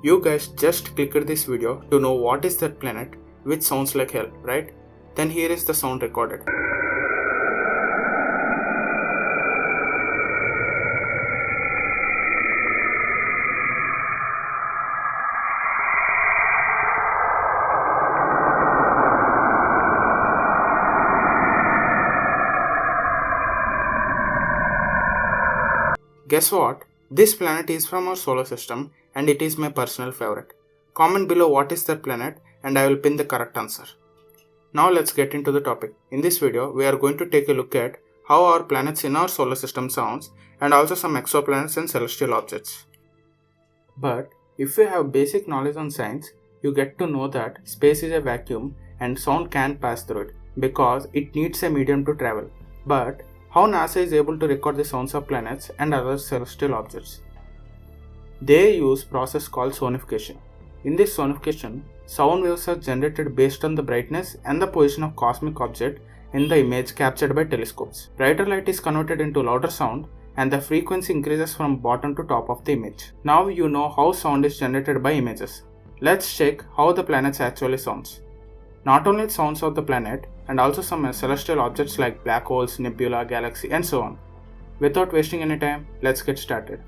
You guys just clicked this video to know what is that planet which sounds like hell, right? Then here is the sound recorded. Guess what? This planet is from our solar system and it is my personal favorite. Comment below what is that planet and I will pin the correct answer. Now let's get into the topic. In this video, we are going to take a look at how our planets in our solar system sounds and also some exoplanets and celestial objects. But if you have basic knowledge on science, you get to know that space is a vacuum and sound can't pass through it because it needs a medium to travel. But how NASA is able to record the sounds of planets and other celestial objects? They use a process called sonification. In this sonification, sound waves are generated based on the brightness and the position of cosmic object in the image captured by telescopes. Brighter light is converted into louder sound and the frequency increases from bottom to top of the image. Now you know how sound is generated by images. Let's check how the planets actually sounds. Not only the sounds of the planet and also some celestial objects like black holes, nebula, galaxy and so on. Without wasting any time, let's get started.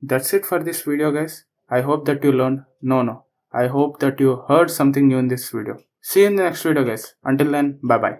That's it for this video, guys. I hope that you learned. No. I hope that you heard something new in this video. See you in the next video, guys. Until then, bye bye.